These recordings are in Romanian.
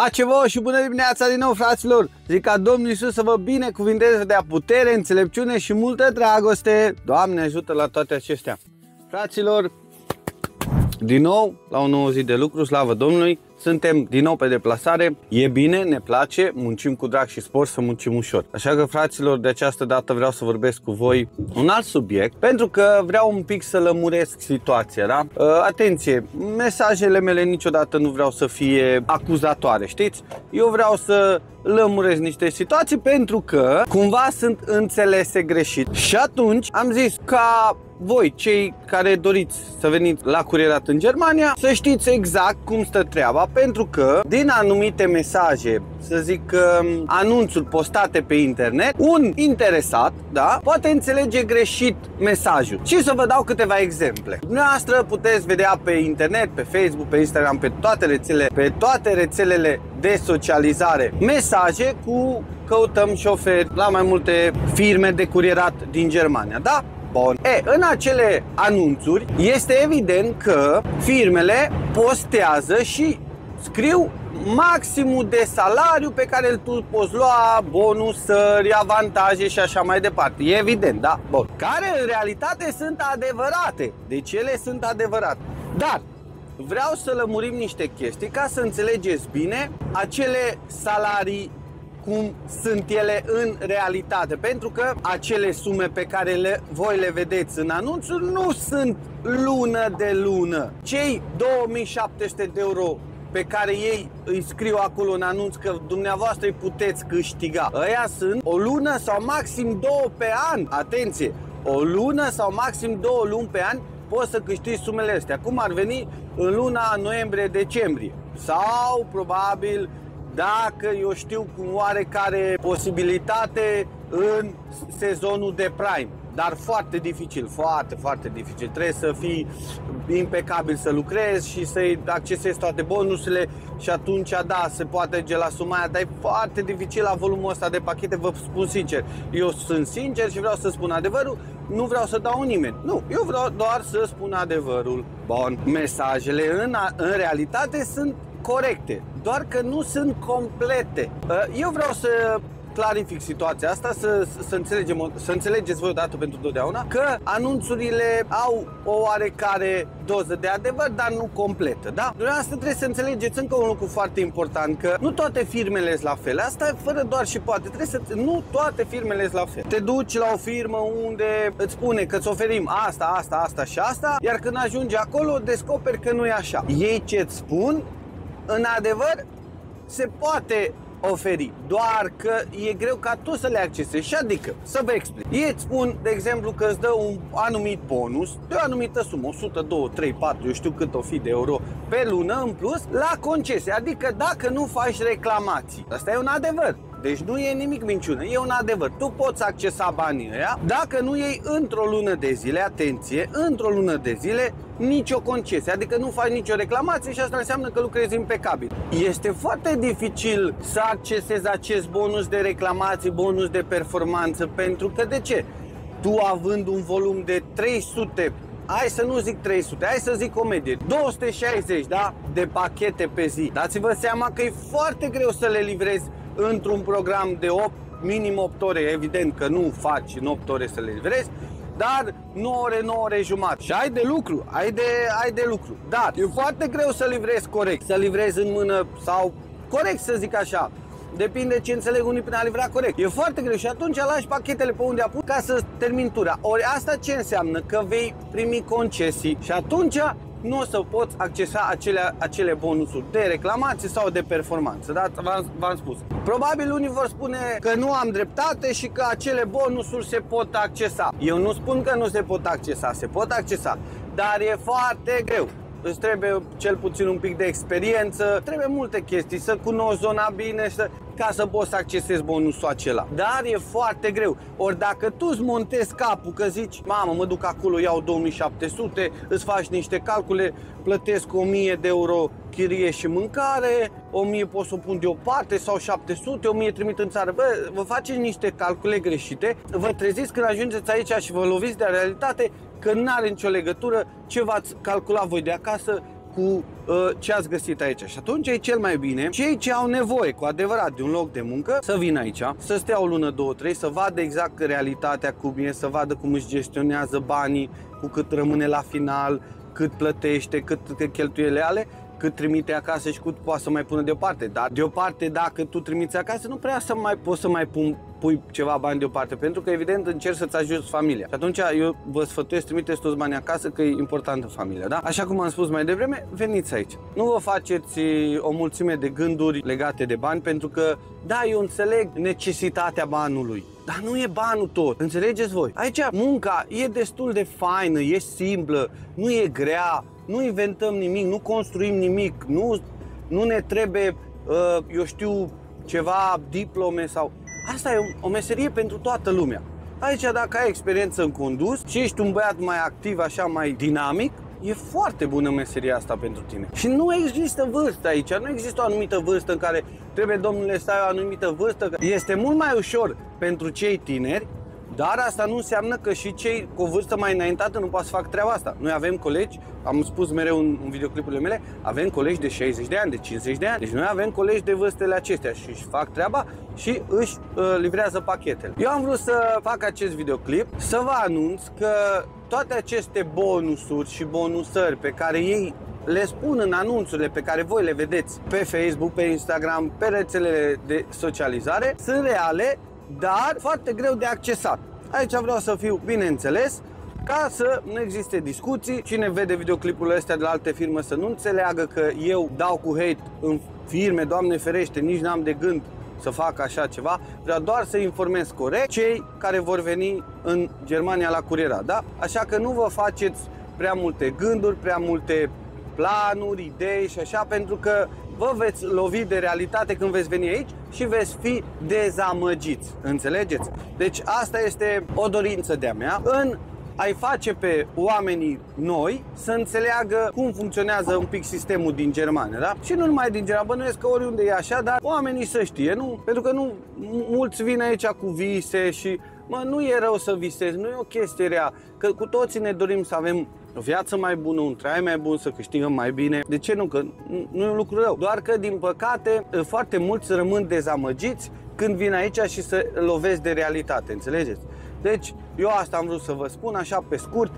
Pace vouă și bună dimineața din nou, fraților! Zic ca Domnul Iisus să vă binecuvinteze, să dea putere, înțelepciune și multă dragoste. Doamne ajută la toate acestea. Fraților, din nou la o nouă zi de lucru, slavă Domnului. Suntem din nou pe deplasare, e bine, ne place, muncim cu drag și spor să muncim ușor. Așa că, fraților, de această dată vreau să vorbesc cu voi un alt subiect, pentru că vreau un pic să lămuresc situația, da? Atenție, mesajele mele niciodată nu vreau să fie acuzatoare, știți? Eu vreau să lămuresc niște situații pentru că cumva sunt înțelese greșit. Și atunci am zis ca voi, cei care doriți să veniți la curierat în Germania, să știți exact cum stă treaba, pentru că din anumite mesaje, să zic anunțuri postate pe internet, un interesat, da, poate înțelege greșit mesajul. Și să vă dau câteva exemple. Dumneavoastră puteți vedea pe internet, pe Facebook, pe Instagram, pe toate rețelele de socializare mesaje cu căutăm șoferi la mai multe firme de curierat din Germania, da? Bun. În acele anunțuri este evident că firmele postează și scriu maximul de salariu pe care tu poți lua, bonusări, avantaje și așa mai departe. E evident, da? Bun. Care în realitate sunt adevărate. Deci ele sunt adevărate. Dar vreau să lămurim niște chestii ca să înțelegeți bine acele salarii cum sunt ele în realitate, pentru că acele sume pe care voi le vedeți în anunțuri nu sunt lună de lună. Cei 2700 de euro pe care ei îi scriu acolo în anunț că dumneavoastră îi puteți câștiga, ăia sunt o lună sau maxim 2 pe an. Atenție, o lună sau maxim 2 luni pe an poți să câștigi sumele astea, cum ar veni în luna noiembrie-decembrie sau probabil, dacă eu știu, cu oarecare posibilitate în sezonul de prime. Dar foarte dificil, foarte dificil. Trebuie să fii impecabil să lucrezi și să-i accesezi toate bonusurile și atunci, da, se poate ajunge la suma aia, dar e foarte dificil la volumul ăsta de pachete, vă spun sincer. Eu sunt sincer și vreau să spun adevărul, nu vreau să dau nimeni. Nu, eu vreau doar să spun adevărul. Bun, mesajele în realitate sunt corecte, doar că nu sunt complete. Eu vreau să clarific situația asta, să înțelegeți voi odată pentru totdeauna că anunțurile au o oarecare doză de adevăr, dar nu completă, da? Dumneavoastră trebuie să înțelegeți încă un lucru foarte important, că nu toate firmele sunt la fel. Asta e fără doar și poate. Nu toate firmele sunt la fel. Te duci la o firmă unde îți spune că îți oferim asta și asta, iar când ajungi acolo descoperi că nu e așa. Ei ce-ți spun, în adevăr, se poate oferi, doar că e greu ca tu să le accesezi. Și adică, să vă explic. Ei îți spun, de exemplu, că îți dă un anumit bonus de o anumită sumă, 100, 2, 3, 4, eu știu cât o fi de euro pe lună în plus, la concesie. Adică dacă nu faci reclamații. Asta e un adevăr. Deci nu e nimic minciună, e un adevăr. Tu poți accesa banii ăia dacă nu iei într-o lună de zile, atenție, într-o lună de zile, nicio concesie. Adică nu faci nicio reclamație și asta înseamnă că lucrezi impecabil. Este foarte dificil să accesezi acest bonus de reclamații, bonus de performanță, pentru că de ce? Tu având un volum de 300, hai să nu zic 300, hai să zic o medie, 260, da, de pachete pe zi. Dați-vă seama că e foarte greu să le livrezi într-un program de 8, minim 8 ore, evident că nu faci în 8 ore să le livrezi, dar 9 ore, 9 ore jumătate. Și ai de lucru, ai de lucru. Dar e foarte greu să livrezi corect, să livrezi în mână sau corect, să zic așa. Depinde ce înțeleg unii prin a livra corect. E foarte greu și atunci lași pachetele pe unde a pus ca să termini tura. Ori asta ce înseamnă? Că vei primi concesii și atunci nu o să poți accesa acele bonusuri de reclamație sau de performanță, da? V-am spus. Probabil unii vor spune că nu am dreptate și că acele bonusuri se pot accesa. Eu nu spun că nu se pot accesa, se pot accesa, dar e foarte greu. Îți trebuie cel puțin un pic de experiență, trebuie multe chestii, să cunoști zona bine, ca să poți să accesezi bonusul acela. Dar e foarte greu. Ori dacă tu îți montezi capul că zici, mamă, mă duc acolo, iau 2700, îți faci niște calcule, plătesc 1000 de euro chirie și mâncare, 1000 pot să o pun deoparte sau 700, 1000 trimit în țară. Bă, vă faceți niște calcule greșite, vă treziți când ajungeți aici și vă loviți de realitate că nu are nicio legătură ce v-ați calculat voi de acasă cu ce ați găsit aici. Și atunci e cel mai bine cei ce au nevoie cu adevărat de un loc de muncă să vină aici, să stea o lună, 2, 3, să vadă exact realitatea cum e, să vadă cum își gestionează banii, cu cât rămâne la final, cât plătește, cât cheltuielile ale, cât trimite acasă și cât poate să mai pună deoparte. Dar deoparte, dacă tu trimiți acasă, nu prea poți să mai pui ceva bani deoparte, pentru că evident încerci să-ți ajuți familia. Și atunci eu vă sfătuiesc, trimiteți toți banii acasă, că e importantă familia, da? Așa cum am spus mai devreme, veniți aici. Nu vă faceți o mulțime de gânduri legate de bani, pentru că, da, eu înțeleg necesitatea banului, dar nu e banul tot, înțelegeți voi? Aici munca e destul de faină, e simplă, nu e grea, nu inventăm nimic, nu construim nimic, nu ne trebuie, eu știu, ceva diplome sau... Asta e o meserie pentru toată lumea. Aici, dacă ai experiență în condus și ești un băiat mai activ, așa, mai dinamic, e foarte bună meseria asta pentru tine. Și nu există vârstă aici, nu există o anumită vârstă în care trebuie, domnule, să ai o anumită vârstă. Este mult mai ușor pentru cei tineri, dar asta nu înseamnă că și cei cu o vârstă mai înaintată nu pot să fac treaba asta. Noi avem colegi, am spus mereu în videoclipurile mele, avem colegi de 60 de ani, de 50 de ani. Deci noi avem colegi de vârstele acestea și își fac treaba și își livrează pachetele. Eu am vrut să fac acest videoclip, să vă anunț că toate aceste bonusuri și bonusări pe care ei le spun în anunțurile pe care voi le vedeți pe Facebook, pe Instagram, pe rețelele de socializare, sunt reale, dar foarte greu de accesat. Aici vreau să fiu bineînțeles, ca să nu existe discuții. Cine vede videoclipurile astea de la alte firme să nu înțeleagă că eu dau cu hate în firme, Doamne ferește, nici n-am de gând să fac așa ceva. Vreau doar să informez corect cei care vor veni în Germania la curierat, da? Așa că nu vă faceți prea multe gânduri, prea multe planuri, idei și așa, pentru că vă veți lovi de realitate când veți veni aici și veți fi dezamăgiți, înțelegeți? Deci asta este o dorință de-a mea, în a-i face pe oamenii noi să înțeleagă cum funcționează un pic sistemul din Germania, da? Și nu numai din Germania, bănuiesc că oriunde e așa, dar oamenii să știe, nu? Pentru că nu mulți vin aici cu vise și, mă, nu e rău să visezi, nu e o chestie rea, că cu toții ne dorim să avem o viață mai bună, un trai mai bun, să câștigăm mai bine. De ce nu? Că nu e un lucru rău. Doar că, din păcate, foarte mulți rămân dezamăgiți când vin aici și se lovesc de realitate, înțelegeți? Deci, eu asta am vrut să vă spun, așa pe scurt.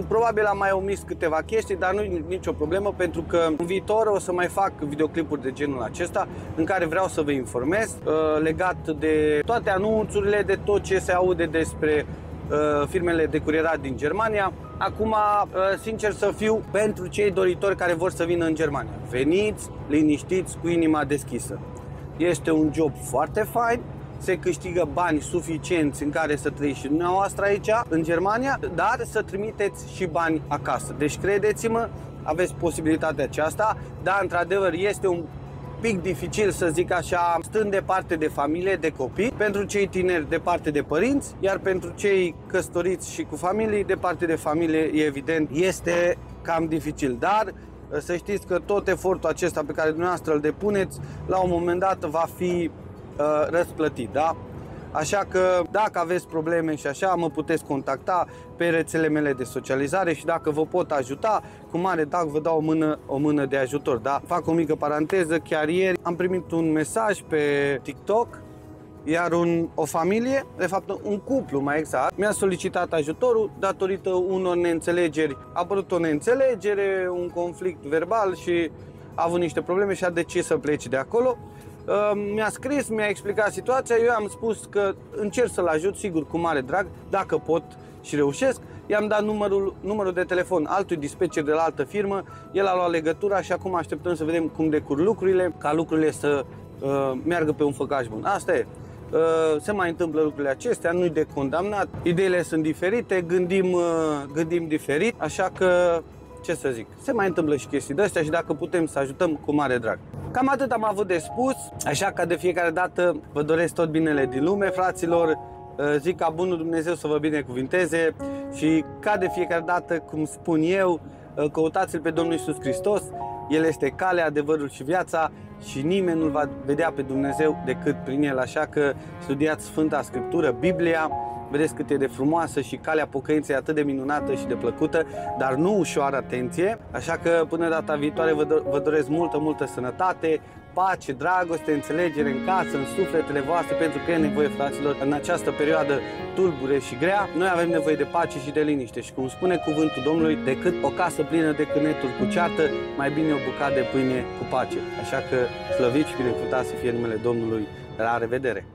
Probabil am mai omis câteva chestii, dar nu e nicio problemă, pentru că în viitor o să mai fac videoclipuri de genul acesta în care vreau să vă informez legat de toate anunțurile, de tot ce se aude despre firmele de curierat din Germania. Acum, sincer să fiu, pentru cei doritori care vor să vină în Germania, veniți liniștiți, cu inima deschisă. Este un job foarte fain, se câștigă bani suficienți în care să trăiți și dumneavoastră aici, în Germania, dar să trimiteți și bani acasă. Deci, credeți-mă, aveți posibilitatea aceasta, dar într-adevăr este un pic dificil, să zic așa, stând departe de familie, de copii, pentru cei tineri departe de părinți, iar pentru cei căsătoriți și cu familii, departe de familie, e evident, este cam dificil. Dar să știți că tot efortul acesta pe care dumneavoastră îl depuneți, la un moment dat va fi răsplătit, da? Așa că dacă aveți probleme și așa, mă puteți contacta pe rețelele mele de socializare și dacă vă pot ajuta, cu mare drag vă dau o mână de ajutor, da? Fac o mică paranteză, chiar ieri am primit un mesaj pe TikTok, iar o familie, de fapt un cuplu mai exact, mi-a solicitat ajutorul datorită unor neînțelegeri. A apărut o neînțelegere, un conflict verbal și a avut niște probleme și a decis să plece de acolo. Mi-a scris, mi-a explicat situația, eu am spus că încerc să-l ajut, sigur, cu mare drag, dacă pot și reușesc. I-am dat numărul de telefon altui dispatcher de la altă firmă, el a luat legătura și acum așteptăm să vedem cum decurg lucrurile, ca lucrurile să meargă pe un făgaș bun. Asta e. Se mai întâmplă lucrurile acestea, nu-i de condamnat, ideile sunt diferite, gândim diferit, așa că, ce să zic, se mai întâmplă și chestii de astea și dacă putem să ajutăm, cu mare drag. Cam atât am avut de spus, așa că de fiecare dată vă doresc tot binele din lume, fraților, zic ca bunul Dumnezeu să vă binecuvinteze și ca de fiecare dată, cum spun eu, căutați-L pe Domnul Iisus Hristos, El este calea, adevărul și viața și nimeni nu-L va vedea pe Dumnezeu decât prin El, așa că studiați Sfânta Scriptură, Biblia, vedeți cât e de frumoasă și calea pocăinței atât de minunată și de plăcută, dar nu ușoară, atenție. Așa că până data viitoare vă doresc multă sănătate, pace, dragoste, înțelegere în casă, în sufletele voastre, pentru că e nevoie, fraților, în această perioadă tulbure și grea. Noi avem nevoie de pace și de liniște și, cum spune cuvântul Domnului, decât o casă plină de cârneturi cu ceartă, mai bine o bucată de pâine cu pace. Așa că slăviți și binecuvântați să fie numele Domnului. La revedere!